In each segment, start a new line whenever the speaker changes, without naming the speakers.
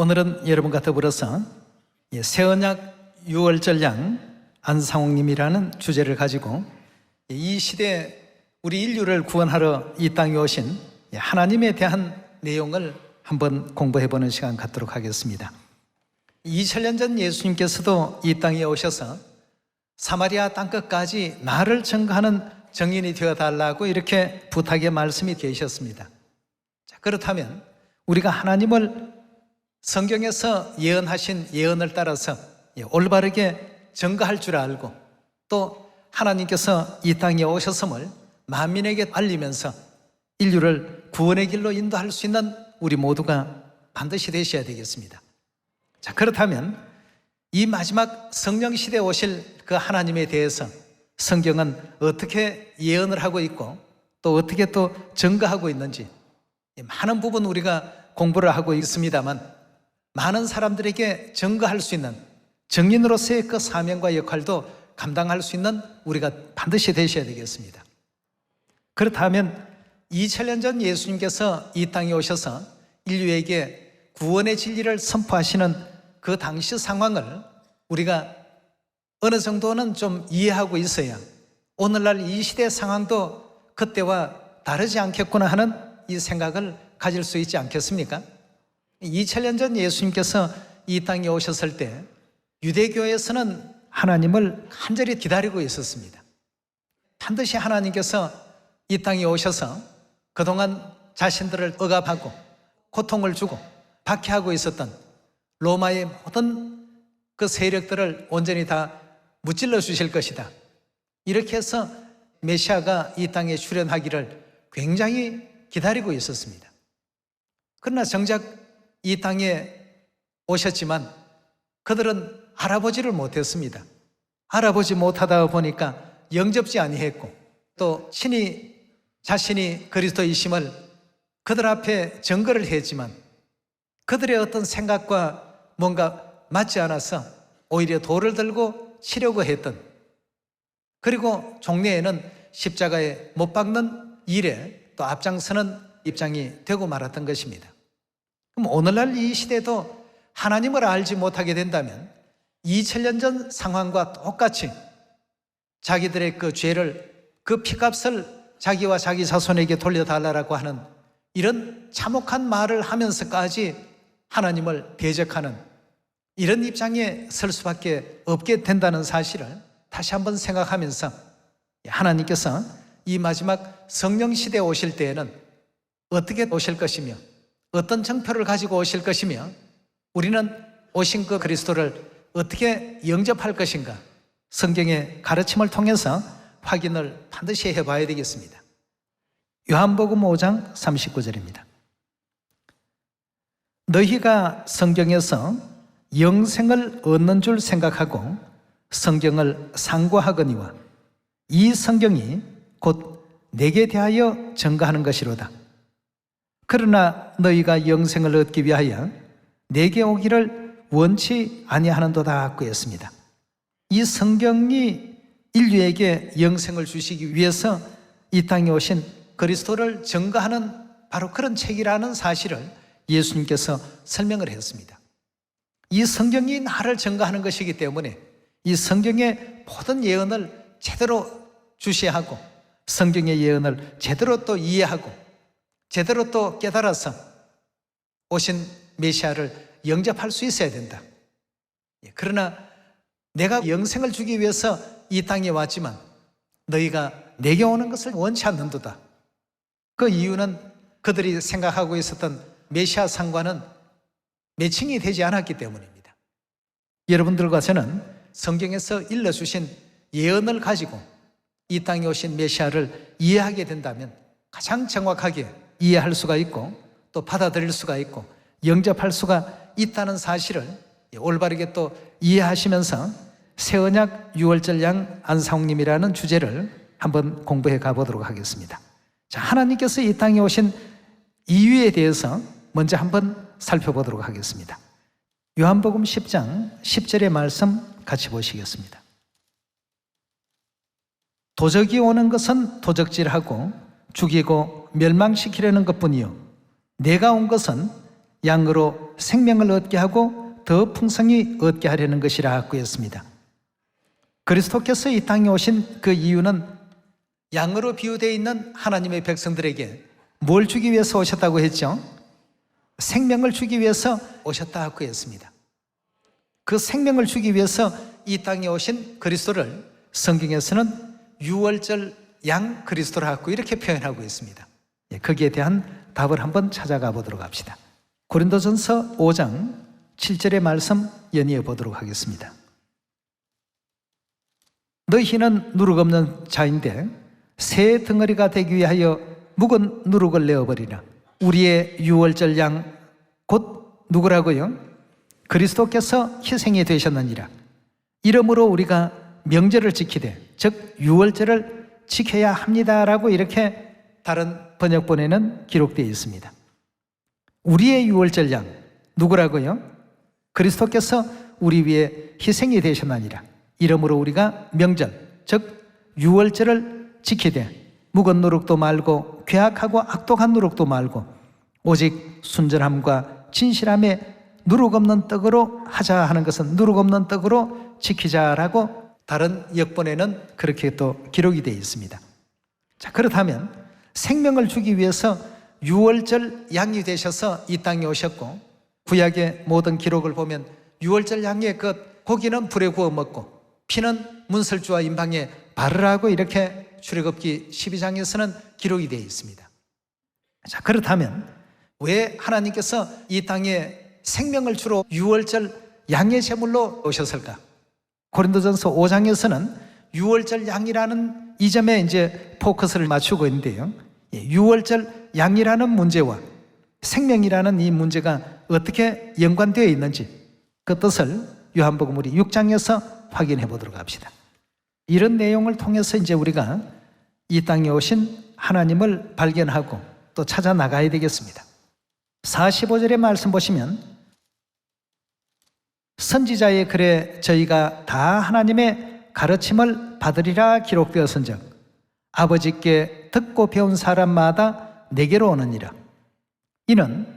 오늘은 여러분과 더불어서 새언약 6월절 양 안상홍님이라는 주제를 가지고 이 시대 우리 인류를 구원하러 이 땅에 오신 하나님에 대한 내용을 한번 공부해보는 시간 갖도록 하겠습니다. 2000년 전 예수님께서도 이 땅에 오셔서 사마리아 땅끝까지 나를 증거하는 증인이 되어달라고 이렇게 부탁의 말씀이 계셨습니다. 자, 그렇다면 우리가 하나님을 성경에서 예언하신 예언을 따라서 올바르게 증거할 줄 알고 또 하나님께서 이 땅에 오셨음을 만민에게 알리면서 인류를 구원의 길로 인도할 수 있는 우리 모두가 반드시 되셔야 되겠습니다. 자, 그렇다면 이 마지막 성령 시대에 오실 그 하나님에 대해서 성경은 어떻게 예언을 하고 있고 또 어떻게 또 증거하고 있는지 많은 부분 우리가 공부를 하고 있습니다만 많은 사람들에게 증거할 수 있는 증인으로서의 그 사명과 역할도 감당할 수 있는 우리가 반드시 되셔야 되겠습니다. 그렇다면 2000년 전 예수님께서 이 땅에 오셔서 인류에게 구원의 진리를 선포하시는 그 당시 상황을 우리가 어느 정도는 좀 이해하고 있어야 오늘날 이 시대 상황도 그때와 다르지 않겠구나 하는 이 생각을 가질 수 있지 않겠습니까? 2000년 전 예수님께서 이 땅에 오셨을 때 유대교에서는 하나님을 간절히 기다리고 있었습니다. 반드시 하나님께서 이 땅에 오셔서 그동안 자신들을 억압하고 고통을 주고 박해하고 있었던 로마의 모든 그 세력들을 온전히 다 무찔러 주실 것이다. 이렇게 해서 메시아가 이 땅에 출현하기를 굉장히 기다리고 있었습니다. 그러나 정작 이 땅에 오셨지만 그들은 알아보지를 못했습니다. 알아보지 못하다 보니까 영접지 아니했고 또 신이 자신이 그리스도이심을 그들 앞에 증거를 했지만 그들의 어떤 생각과 뭔가 맞지 않아서 오히려 돌을 들고 치려고 했던, 그리고 종래에는 십자가에 못 박는 일에 또 앞장서는 입장이 되고 말았던 것입니다. 그럼 오늘날 이 시대도 하나님을 알지 못하게 된다면 2000년 전 상황과 똑같이 자기들의 그 죄를, 그 피값을 자기와 자기 자손에게 돌려달라고 하는 이런 참혹한 말을 하면서까지 하나님을 대적하는 이런 입장에 설 수밖에 없게 된다는 사실을 다시 한번 생각하면서 하나님께서 이 마지막 성령 시대에 오실 때에는 어떻게 오실 것이며 어떤 정표를 가지고 오실 것이며 우리는 오신 그 그리스도를 어떻게 영접할 것인가 성경의 가르침을 통해서 확인을 반드시 해봐야 되겠습니다. 요한복음 5장 39절입니다. 너희가 성경에서 영생을 얻는 줄 생각하고 성경을 상고하거니와 이 성경이 곧 내게 대하여 증거하는 것이로다. 그러나 너희가 영생을 얻기 위하여 내게 오기를 원치 아니하는도다 그였습니다. 이 성경이 인류에게 영생을 주시기 위해서 이 땅에 오신 그리스도를 증거하는 바로 그런 책이라는 사실을 예수님께서 설명을 했습니다. 이 성경이 나를 증거하는 것이기 때문에 이 성경의 모든 예언을 제대로 주시하고 성경의 예언을 제대로 또 이해하고 제대로 또 깨달아서 오신 메시아를 영접할 수 있어야 된다. 그러나 내가 영생을 주기 위해서 이 땅에 왔지만 너희가 내게 오는 것을 원치 않는도다. 그 이유는 그들이 생각하고 있었던 메시아 상과는 매칭이 되지 않았기 때문입니다. 여러분들과 저는 성경에서 일러주신 예언을 가지고 이 땅에 오신 메시아를 이해하게 된다면 가장 정확하게 이해할 수가 있고 또 받아들일 수가 있고 영접할 수가 있다는 사실을 올바르게 또 이해하시면서 새언약 6월절 양 안상홍님이라는 주제를 한번 공부해 가보도록 하겠습니다. 자, 하나님께서 이 땅에 오신 이유에 대해서 먼저 한번 살펴보도록 하겠습니다. 요한복음 10장 10절의 말씀 같이 보시겠습니다. 도적이 오는 것은 도적질하고 죽이고 멸망시키려는 것뿐이요 내가 온 것은 양으로 생명을 얻게 하고 더 풍성히 얻게 하려는 것이라고 했습니다. 그리스도께서 이 땅에 오신 그 이유는 양으로 비유되어 있는 하나님의 백성들에게 뭘 주기 위해서 오셨다고 했죠? 생명을 주기 위해서 오셨다고 했습니다. 그 생명을 주기 위해서 이 땅에 오신 그리스도를 성경에서는 유월절 양 그리스도라고 이렇게 표현하고 있습니다. 거기에 대한 답을 한번 찾아가 보도록 합시다. 고린도전서 5장 7절의 말씀 연이어 보도록 하겠습니다. 너희는 누룩 없는 자인데 새 덩어리가 되기 위하여 묵은 누룩을 내어버리라. 우리의 유월절 양 곧 누구라고요? 그리스도께서 희생이 되셨느니라. 이러므로 우리가 명절을 지키되 즉 유월절을 지켜야 합니다라고 이렇게 다른 번역본에는 기록되어 있습니다. 우리의 유월절 양 누구라고요? 그리스도께서 우리 위해 희생이 되셨느니라. 이러므로 우리가 명절 즉 유월절을 지키되 묵은 누룩도 말고 괴악하고 악독한 누룩도 말고 오직 순전함과 진실함에 누룩 없는 떡으로 하자 하는 것은 누룩 없는 떡으로 지키자라고 다른 역본에는 그렇게 또 기록이 되어 있습니다. 자, 그렇다면 생명을 주기 위해서 유월절 양이 되셔서 이 땅에 오셨고 구약의 모든 기록을 보면 유월절 양의 그 고기는 불에 구워 먹고 피는 문설주와 임방에 바르라고 이렇게 출애굽기 12장에서는 기록이 되어 있습니다. 자, 그렇다면 왜 하나님께서 이 땅에 생명을 주러 유월절 양의 제물로 오셨을까? 고린도전서 5장에서는 유월절 양이라는 이 점에 이제 포커스를 맞추고 있는데요. 유월절 양이라는 문제와 생명이라는 이 문제가 어떻게 연관되어 있는지 그 뜻을 요한복음 우리 6장에서 확인해 보도록 합시다. 이런 내용을 통해서 이제 우리가 이 땅에 오신 하나님을 발견하고 또 찾아 나가야 되겠습니다. 45절의 말씀 보시면 선지자의 글에 저희가 다 하나님의 가르침을 받으리라 기록되었은즉 아버지께 듣고 배운 사람마다 내게로 오느니라. 이는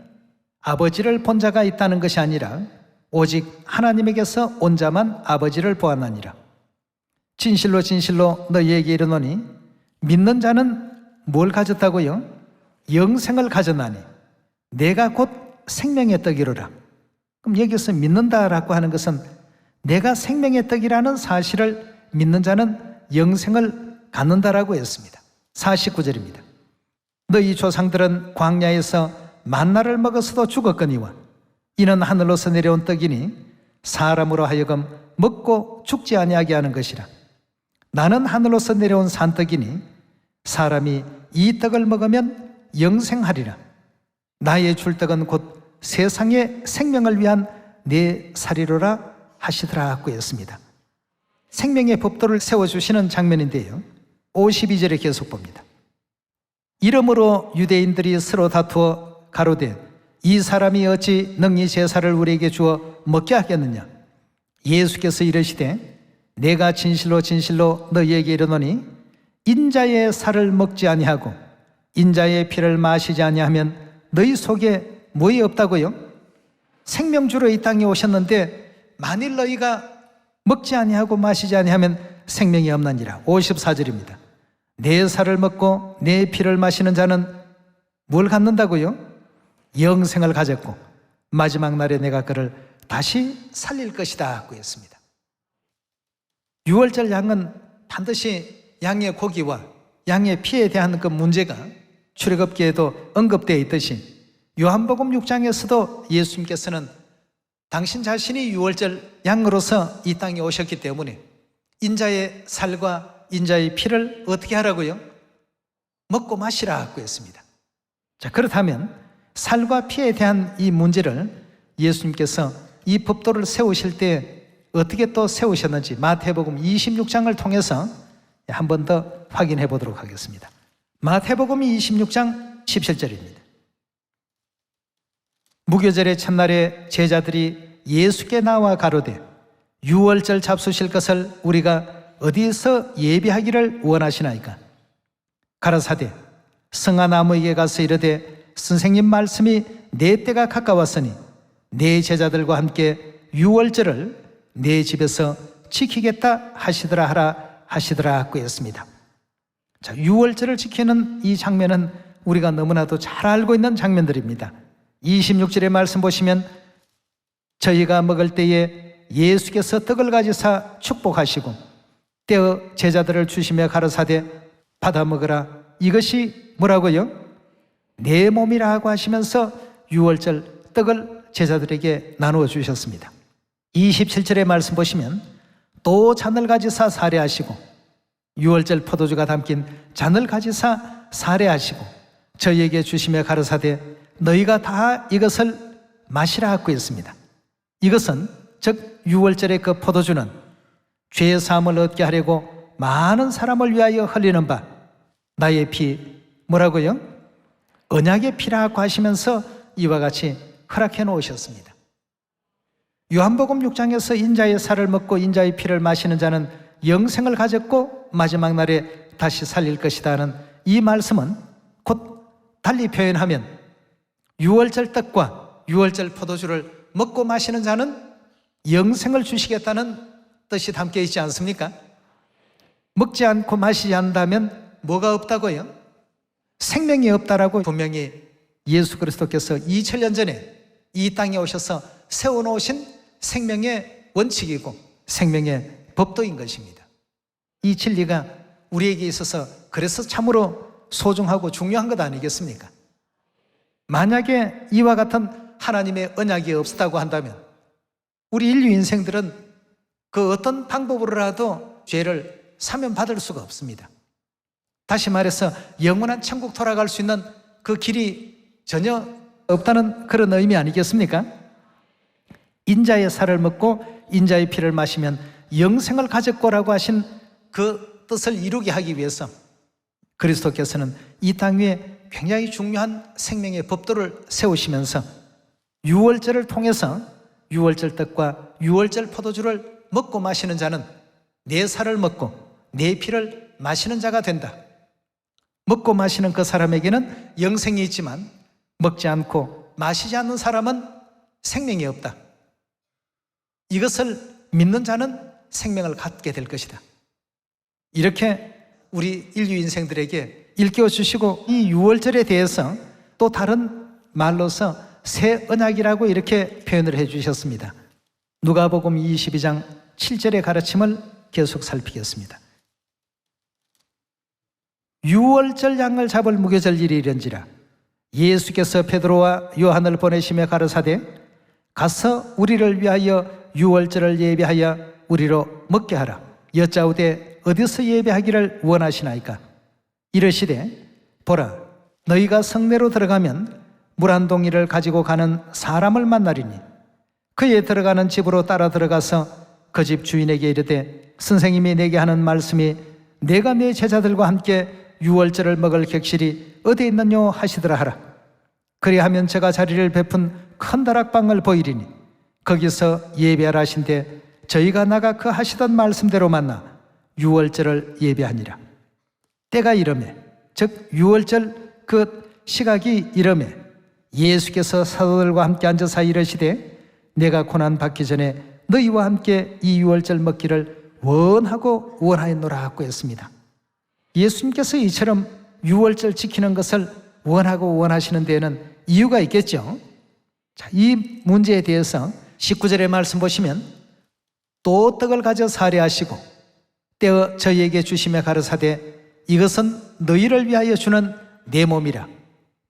아버지를 본 자가 있다는 것이 아니라 오직 하나님에게서 온 자만 아버지를 보았느니라. 진실로 진실로 너희에게 이르노니 믿는 자는 뭘 가졌다고요? 영생을 가졌나니 내가 곧 생명의 떡이로라. 그럼 여기서 믿는다라고 하는 것은 내가 생명의 떡이라는 사실을 믿는 자는 영생을 갖는다라고 했습니다. 49절입니다. 너희 조상들은 광야에서 만나를 먹어서도 죽었거니와 이는 하늘로서 내려온 떡이니 사람으로 하여금 먹고 죽지 아니하게 하는 것이라. 나는 하늘로서 내려온 산떡이니 사람이 이 떡을 먹으면 영생하리라. 나의 줄 떡은 곧 세상의 생명을 위한 내 살이로라 하시더라고 했습니다. 생명의 법도를 세워주시는 장면인데요. 52절에 계속 봅니다. 이러므로 유대인들이 서로 다투어 가로되 이 사람이 어찌 능히 제사를 우리에게 주어 먹게 하겠느냐. 예수께서 이르시되 내가 진실로 진실로 너희에게 이르노니 인자의 살을 먹지 아니하고 인자의 피를 마시지 아니하면 너희 속에 뭐이 없다고요? 생명주로 이 땅에 오셨는데 만일 너희가 먹지 아니하고 마시지 아니하면 생명이 없느니라. 54절입니다. 내 살을 먹고 내 피를 마시는 자는 뭘 갖는다고요? 영생을 가졌고 마지막 날에 내가 그를 다시 살릴 것이다 하고 했습니다. 유월절 양은 반드시 양의 고기와 양의 피에 대한 그 문제가 출애굽기에도 언급되어 있듯이 요한복음 6장에서도 예수님께서는 당신 자신이 유월절 양으로서 이 땅에 오셨기 때문에 인자의 살과 인자의 피를 어떻게 하라고요? 먹고 마시라고 했습니다. 자, 그렇다면 살과 피에 대한 이 문제를 예수님께서 이 법도를 세우실 때 어떻게 또 세우셨는지 마태복음 26장을 통해서 한 번 더 확인해 보도록 하겠습니다. 마태복음 26장 17절입니다. 무교절의 첫날에 제자들이 예수께 나와 가로되 유월절 잡수실 것을 우리가 어디서 예비하기를 원하시나이까? 가라사대 성화나무에게 가서 이르되 선생님 말씀이 내 때가 가까웠으니 내 제자들과 함께 유월절을 내 집에서 지키겠다 하시더라 하라 하시더라 그였습니다. 자, 유월절을 지키는 이 장면은 우리가 너무나도 잘 알고 있는 장면들입니다. 26절의 말씀 보시면 저희가 먹을 때에 예수께서 떡을 가지사 축복하시고 떼어 제자들을 주시며 가르사대 받아 먹으라. 이것이 뭐라고요? 내 몸이라고 하시면서 유월절 떡을 제자들에게 나누어 주셨습니다. 27절의 말씀 보시면 또 잔을 가지사 사례하시고 유월절 포도주가 담긴 잔을 가지사 사례하시고 저희에게 주시며 가르사대 너희가 다 이것을 마시라 하고 했습니다. 이것은 즉 유월절의 그 포도주는 죄 사함을 얻게 하려고 많은 사람을 위하여 흘리는 바 나의 피 뭐라고요? 언약의 피라고 하시면서 이와 같이 허락해 놓으셨습니다. 요한복음 6장에서 인자의 살을 먹고 인자의 피를 마시는 자는 영생을 가졌고 마지막 날에 다시 살릴 것이다 하는 이 말씀은 곧 달리 표현하면 유월절 떡과 유월절 포도주를 먹고 마시는 자는 영생을 주시겠다는 뜻이 담겨 있지 않습니까? 먹지 않고 마시지 않는다면 뭐가 없다고요? 생명이 없다라고 분명히 예수 그리스도께서 2000년 전에 이 땅에 오셔서 세워놓으신 생명의 원칙이고 생명의 법도인 것입니다. 이 진리가 우리에게 있어서 그래서 참으로 소중하고 중요한 것 아니겠습니까? 만약에 이와 같은 하나님의 언약이 없었다고 한다면 우리 인류 인생들은 그 어떤 방법으로라도 죄를 사면받을 수가 없습니다. 다시 말해서 영원한 천국 돌아갈 수 있는 그 길이 전혀 없다는 그런 의미 아니겠습니까? 인자의 살을 먹고 인자의 피를 마시면 영생을 가졌고라고 하신 그 뜻을 이루게 하기 위해서 그리스도께서는 이 땅 위에 굉장히 중요한 생명의 법도를 세우시면서 유월절을 통해서 유월절 떡과 유월절 포도주를 먹고 마시는 자는 내 살을 먹고 내 피를 마시는 자가 된다. 먹고 마시는 그 사람에게는 영생이 있지만 먹지 않고 마시지 않는 사람은 생명이 없다. 이것을 믿는 자는 생명을 갖게 될 것이다. 이렇게 우리 인류 인생들에게 일깨워 주시고 이 유월절에 대해서 또 다른 말로서 새 언약이라고 이렇게 표현을 해 주셨습니다. 누가복음 22장 7절의 가르침을 계속 살피겠습니다. 유월절 양을 잡을 무교절 일이 이런지라 예수께서 베드로와 요한을 보내시며 가르사대 가서 우리를 위하여 유월절을 예배하여 우리로 먹게 하라. 여짜오되 어디서 예배하기를 원하시나이까? 이르시되 보라 너희가 성내로 들어가면 물 한 동이를 가지고 가는 사람을 만나리니 그에 들어가는 집으로 따라 들어가서 그 집 주인에게 이르되 선생님이 내게 하는 말씀이 내가 내 제자들과 함께 유월절을 먹을 객실이 어디 있느뇨 하시더라 하라. 그리하면 제가 자리를 베푼 큰 다락방을 보이리니 거기서 예배하라 하신대 저희가 나가 그 하시던 말씀대로 만나 유월절을 예배하니라. 때가 이르매 즉 유월절 그 시각이 이르매 예수께서 사도들과 함께 앉아서 이르시되 내가 고난 받기 전에 너희와 함께 이 유월절 먹기를 원하고 원하였노라 하고 했습니다. 예수님께서 이처럼 유월절 지키는 것을 원하고 원하시는 데에는 이유가 있겠죠. 자, 이 문제에 대해서 19절의 말씀 보시면 또 떡을 가져 사례하시고 떼어 저희에게 주시며 가르사대 이것은 너희를 위하여 주는 내 몸이라.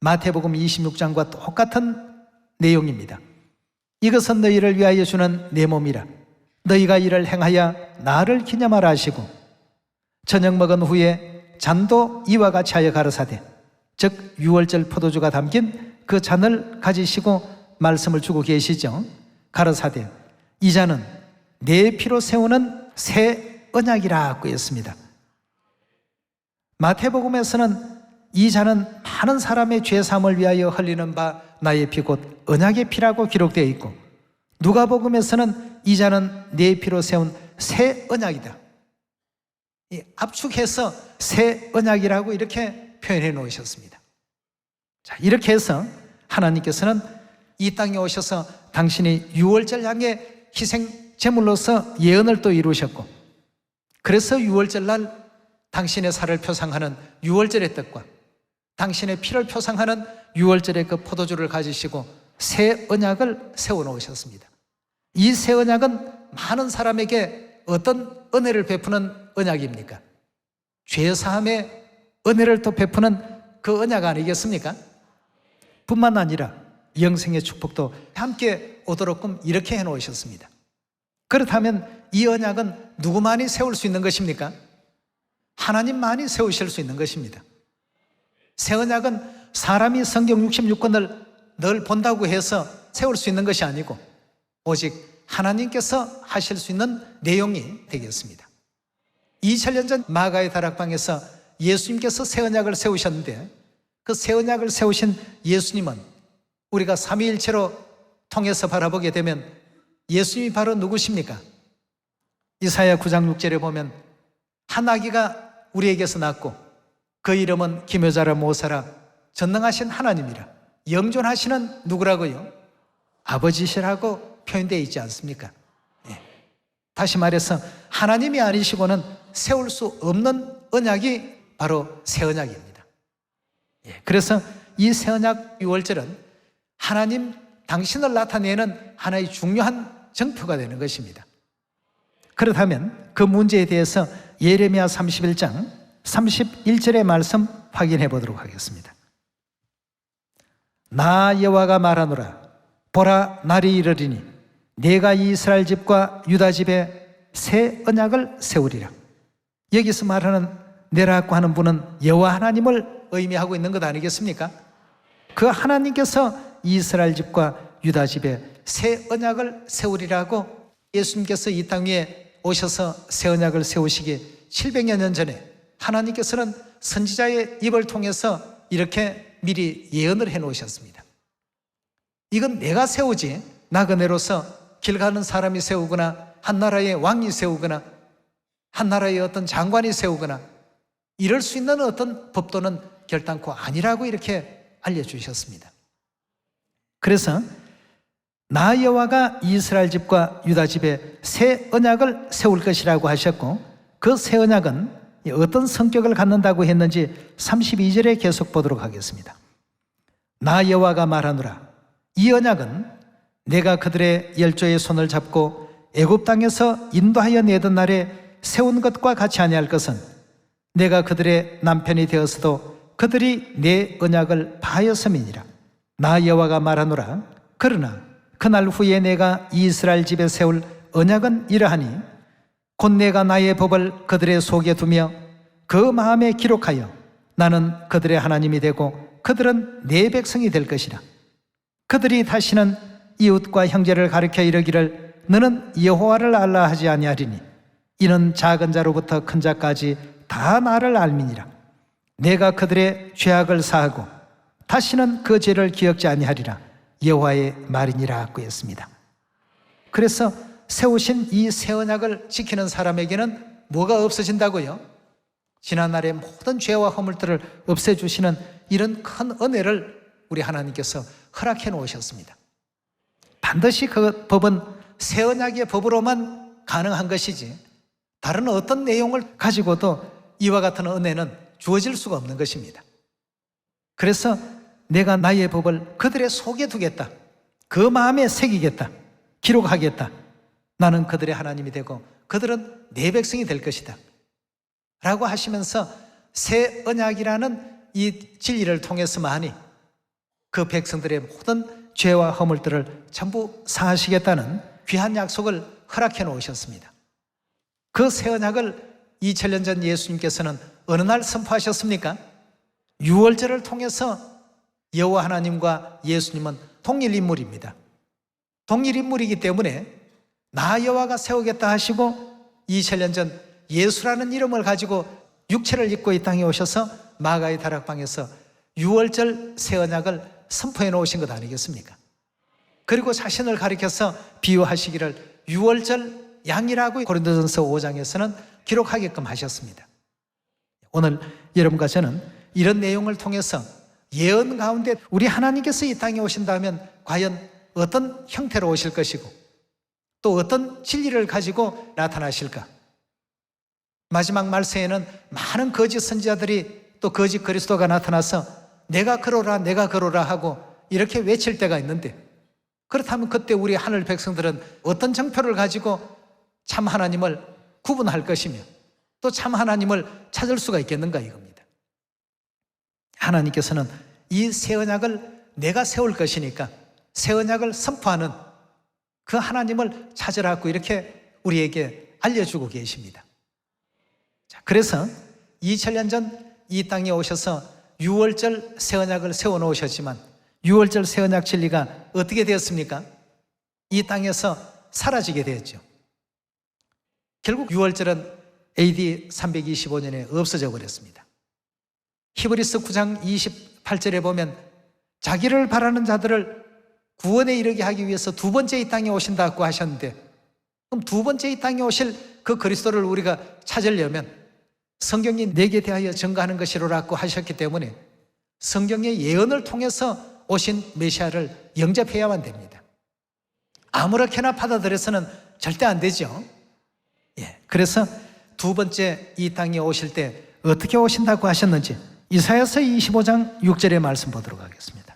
마태복음 26장과 똑같은 내용입니다. 이것은 너희를 위하여 주는 내 몸이라. 너희가 이를 행하여 나를 기념하라 하시고 저녁 먹은 후에 잔도 이와 같이 하여 가르사대 즉 유월절 포도주가 담긴 그 잔을 가지시고 말씀을 주고 계시죠. 가르사대 이 잔은 내 피로 세우는 새 언약이라고 했습니다. 마태복음에서는 이 잔은 많은 사람의 죄사함을 위하여 흘리는 바 나의 피 곧 언약의 피라고 기록되어 있고 누가복음에서는 이 잔은 내 피로 세운 새 언약이다. 압축해서 새 언약이라고 이렇게 표현해 놓으셨습니다. 자, 이렇게 해서 하나님께서는 이 땅에 오셔서 당신이 유월절 향해 희생 제물로서 예언을 또 이루셨고, 그래서 유월절 날 당신의 살을 표상하는 유월절의 뜻과 당신의 피를 표상하는 유월절의 그 포도주를 가지시고 새 언약을 세워놓으셨습니다. 이 새 언약은 많은 사람에게 어떤 은혜를 베푸는 언약입니까? 죄사함의 은혜를 또 베푸는 그 언약 아니겠습니까? 뿐만 아니라 영생의 축복도 함께 오도록끔 이렇게 해놓으셨습니다. 그렇다면 이 언약은 누구만이 세울 수 있는 것입니까? 하나님만이 세우실 수 있는 것입니다. 새 언약은 사람이 성경 66권을 늘 본다고 해서 세울 수 있는 것이 아니고 오직 하나님께서 하실 수 있는 내용이 되겠습니다. 2000년 전 마가의 다락방에서 예수님께서 새 언약을 세우셨는데, 그 새 언약을 세우신 예수님은 우리가 삼위일체로 통해서 바라보게 되면 예수님이 바로 누구십니까? 이사야 9장 6절에 보면 한 아기가 우리에게서 낳고 그 이름은 기묘자라 모사라 전능하신 하나님이라, 영존하시는 누구라고요? 아버지시라고 표현되어 있지 않습니까? 예. 다시 말해서 하나님이 아니시고는 세울 수 없는 언약이 바로 새 언약입니다. 예. 그래서 이 새 언약 유월절은 하나님 당신을 나타내는 하나의 중요한 정표가 되는 것입니다. 그렇다면 그 문제에 대해서 예레미야 31장 31절의 말씀 확인해 보도록 하겠습니다. 나 여호와가 말하노라. 보라, 날이 이르리니 내가 이스라엘 집과 유다 집에 새 언약을 세우리라. 여기서 말하는 내라고 하는 분은 여호와 하나님을 의미하고 있는 것 아니겠습니까? 그 하나님께서 이스라엘 집과 유다 집에 새 언약을 세우리라고 예수님께서 이 땅 위에 오셔서 새 언약을 세우시기 700여 년 전에 하나님께서는 선지자의 입을 통해서 이렇게 미리 예언을 해 놓으셨습니다. 이건 내가 세우지 나그네로서 길 가는 사람이 세우거나 한 나라의 왕이 세우거나 한 나라의 어떤 장관이 세우거나 이럴 수 있는 어떤 법도는 결단코 아니라고 이렇게 알려주셨습니다. 그래서 나 여호와가 이스라엘 집과 유다 집에 새 언약을 세울 것이라고 하셨고, 그 새 언약은 어떤 성격을 갖는다고 했는지 32절에 계속 보도록 하겠습니다. 나 여호와가 말하노라. 이 언약은 내가 그들의 열조의 손을 잡고 애굽 땅에서 인도하여 내던 날에 세운 것과 같이 아니할 것은 내가 그들의 남편이 되었어도 그들이 내 언약을 파하였음이니라. 나 여호와가 말하노라. 그러나 그날 후에 내가 이스라엘 집에 세울 언약은 이러하니 곧 내가 나의 법을 그들의 속에 두며 그 마음에 기록하여 나는 그들의 하나님이 되고 그들은 내 백성이 될 것이라. 그들이 다시는 이웃과 형제를 가리켜 이르기를 너는 여호와를 알라 하지 아니하리니 이는 작은 자로부터 큰 자까지 다 나를 알미니라. 내가 그들의 죄악을 사하고 다시는 그 죄를 기억지 아니하리라. 여호와의 말이니라고 했습니다. 그래서 세우신 이 새 언약을 지키는 사람에게는 뭐가 없어진다고요? 지난날의 모든 죄와 허물들을 없애주시는 이런 큰 은혜를 우리 하나님께서 허락해 놓으셨습니다. 반드시 그 법은 새 언약의 법으로만 가능한 것이지 다른 어떤 내용을 가지고도 이와 같은 은혜는 주어질 수가 없는 것입니다. 그래서 내가 나의 법을 그들의 속에 두겠다. 그 마음에 새기겠다. 기록하겠다. 나는 그들의 하나님이 되고 그들은 내 백성이 될 것이다. 라고 하시면서 새 언약이라는 이 진리를 통해서만이 그 백성들의 모든 죄와 허물들을 전부 사하시겠다는 귀한 약속을 허락해 놓으셨습니다. 그 새 언약을 2000년 전 예수님께서는 어느 날 선포하셨습니까? 유월절을 통해서 여호와 하나님과 예수님은 동일 인물입니다. 동일 인물이기 때문에 나 여호와가 세우겠다 하시고 2000년 전 예수라는 이름을 가지고 육체를 입고 이 땅에 오셔서 마가의 다락방에서 유월절 새 언약을 선포해 놓으신 것 아니겠습니까? 그리고 자신을 가리켜서 비유하시기를 유월절 양이라고 고린도전서 5장에서는 기록하게끔 하셨습니다. 오늘 여러분과 저는 이런 내용을 통해서 예언 가운데 우리 하나님께서 이 땅에 오신다면 과연 어떤 형태로 오실 것이고 또 어떤 진리를 가지고 나타나실까? 마지막 말세에는 많은 거짓 선지자들이 또 거짓 그리스도가 나타나서 내가 그러라 내가 그러라 하고 이렇게 외칠 때가 있는데, 그렇다면 그때 우리 하늘 백성들은 어떤 정표를 가지고 참 하나님을 구분할 것이며 또 참 하나님을 찾을 수가 있겠는가 이겁니다. 하나님께서는 이 새 언약을 내가 세울 것이니까 새 언약을 선포하는 그 하나님을 찾으라고 이렇게 우리에게 알려주고 계십니다. 자, 그래서 2000년 전 이 땅에 오셔서 유월절 새 언약을 세워놓으셨지만 유월절 새 언약 진리가 어떻게 되었습니까? 이 땅에서 사라지게 되었죠. 결국 유월절은 AD 325년에 없어져 버렸습니다. 히브리서 9장 28절에 보면 자기를 바라는 자들을 구원에 이르게 하기 위해서 두 번째 이 땅에 오신다고 하셨는데, 그럼 두 번째 이 땅에 오실 그 그리스도를 우리가 찾으려면 성경이 내게 대하여 증거하는 것이로라고 하셨기 때문에 성경의 예언을 통해서 오신 메시아를 영접해야만 됩니다. 아무렇게나 받아들여서는 절대 안 되죠. 그래서 두 번째 이 땅에 오실 때 어떻게 오신다고 하셨는지 이사야서 25장 6절의 말씀 보도록 하겠습니다.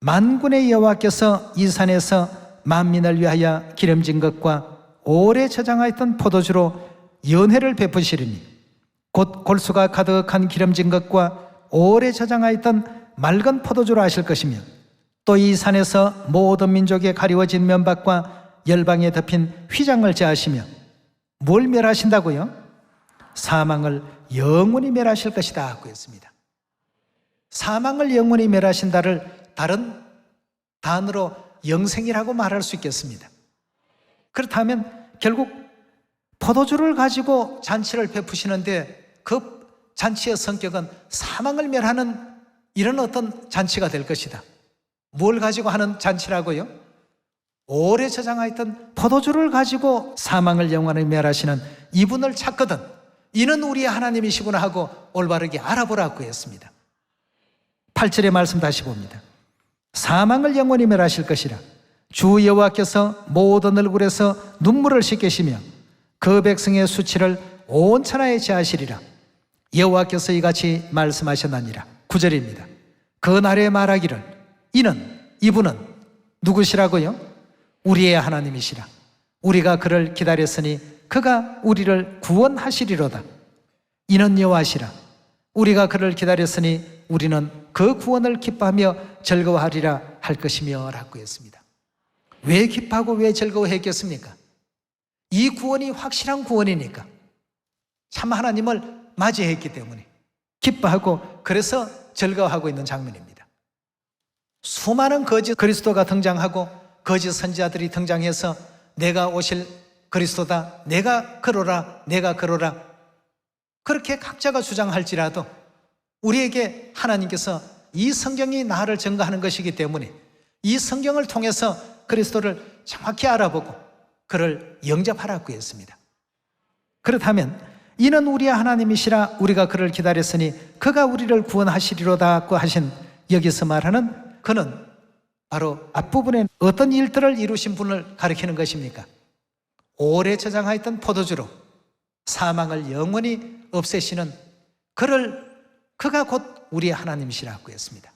만군의 여호와께서 이 산에서 만민을 위하여 기름진 것과 오래 저장하였던 포도주로 연회를 베푸시리니 곧 골수가 가득한 기름진 것과 오래 저장하였던 맑은 포도주로 하실 것이며 또 이 산에서 모든 민족에 가리워진 면박과 열방에 덮인 휘장을 제하시며 뭘 멸하신다고요? 사망을 영원히 멸하실 것이다 하고 했습니다. 사망을 영원히 멸하신다를 다른 단어로 영생이라고 말할 수 있겠습니다. 그렇다면 결국 포도주를 가지고 잔치를 베푸시는데 그 잔치의 성격은 사망을 멸하는 이런 어떤 잔치가 될 것이다. 뭘 가지고 하는 잔치라고요? 오래 저장하였던 포도주를 가지고 사망을 영원히 멸하시는 이분을 찾거든 이는 우리의 하나님이시구나 하고 올바르게 알아보라고 했습니다. 8절의 말씀 다시 봅니다. 사망을 영원히 멸하실 것이라 주 여호와께서 모든 얼굴에서 눈물을 씻기시며 그 백성의 수치를 온 천하에 제하시리라. 여호와께서 이같이 말씀하셨나니라. 9절입니다. 그 날에 말하기를 이분은 누구시라고요? 우리의 하나님이시라. 우리가 그를 기다렸으니 그가 우리를 구원하시리로다. 이는 여호와시라. 우리가 그를 기다렸으니 우리는 그 구원을 기뻐하며 즐거워하리라 할 것이며 라고 했습니다. 왜 기뻐하고 왜 즐거워했겠습니까? 이 구원이 확실한 구원이니까 참 하나님을 맞이했기 때문에 기뻐하고 그래서 즐거워하고 있는 장면입니다. 수많은 거짓 그리스도가 등장하고 거짓 선지자들이 등장해서 내가 오실 그리스도다, 내가 그러라, 내가 그러라 그렇게 각자가 주장할지라도 우리에게 하나님께서 이 성경이 나를 증거하는 것이기 때문에 이 성경을 통해서 그리스도를 정확히 알아보고 그를 영접하라고 했습니다. 그렇다면 이는 우리의 하나님이시라 우리가 그를 기다렸으니 그가 우리를 구원하시리로다고 하신 여기서 말하는 그는 바로 앞부분에 어떤 일들을 이루신 분을 가리키는 것입니까? 오래 저장하였던 포도주로 사망을 영원히 없애시는 그가 곧 우리의 하나님이시라고 했습니다.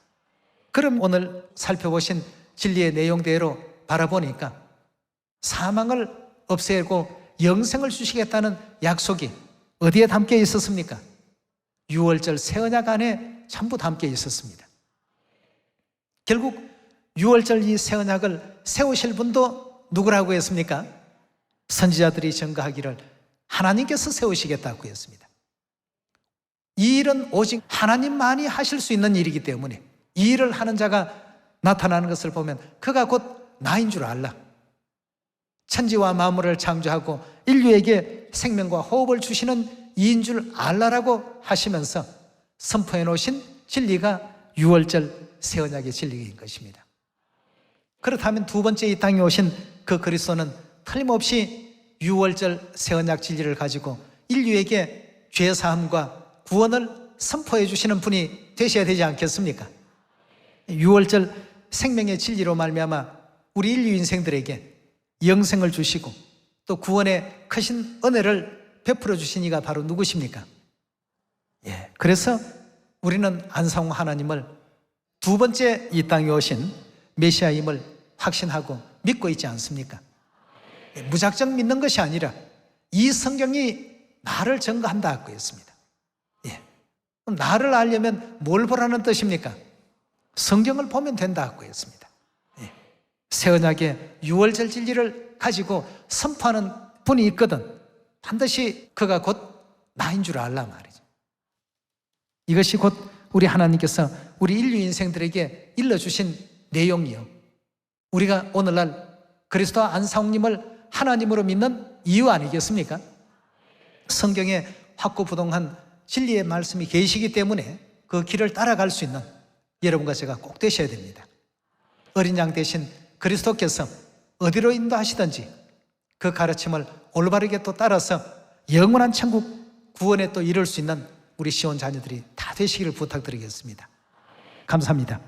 그럼 오늘 살펴보신 진리의 내용대로 바라보니까 사망을 없애고 영생을 주시겠다는 약속이 어디에 담겨 있었습니까? 유월절 새 언약 안에 전부 담겨 있었습니다. 결국 유월절 이 새 언약을 세우실 분도 누구라고 했습니까? 선지자들이 증거하기를 하나님께서 세우시겠다고 했습니다. 이 일은 오직 하나님만이 하실 수 있는 일이기 때문에 이 일을 하는 자가 나타나는 것을 보면 그가 곧 나인 줄 알라. 천지와 만물을 창조하고 인류에게 생명과 호흡을 주시는 이인 줄 알라라고 하시면서 선포해 놓으신 진리가 유월절 새 언약의 진리인 것입니다. 그렇다면 두 번째 이 땅에 오신 그 그리스도는 틀림없이 유월절 새 언약 진리를 가지고 인류에게 죄사함과 구원을 선포해 주시는 분이 되셔야 되지 않겠습니까? 유월절 생명의 진리로 말미암아 우리 인류 인생들에게 영생을 주시고 또 구원의 크신 은혜를 베풀어 주신 이가 바로 누구십니까? 그래서 우리는 안상홍 하나님을 두 번째 이 땅에 오신 메시아임을 확신하고 믿고 있지 않습니까? 무작정 믿는 것이 아니라 이 성경이 나를 증거한다고 했습니다. 그럼 나를 알려면 뭘 보라는 뜻입니까? 성경을 보면 된다고 했습니다. 새 언약의 유월절 진리를 가지고 선포하는 분이 있거든 반드시 그가 곧 나인 줄 알라 말이죠. 이것이 곧 우리 하나님께서 우리 인류 인생들에게 일러주신 내용이요, 우리가 오늘날 그리스도 안상홍님을 하나님으로 믿는 이유 아니겠습니까? 성경에 확고부동한 진리의 말씀이 계시기 때문에 그 길을 따라갈 수 있는 여러분과 제가 꼭 되셔야 됩니다. 어린 양 대신 그리스도께서 어디로 인도하시든지 그 가르침을 올바르게 또 따라서 영원한 천국 구원에 또 이룰 수 있는 우리 시온 자녀들이 다 되시기를 부탁드리겠습니다. 감사합니다.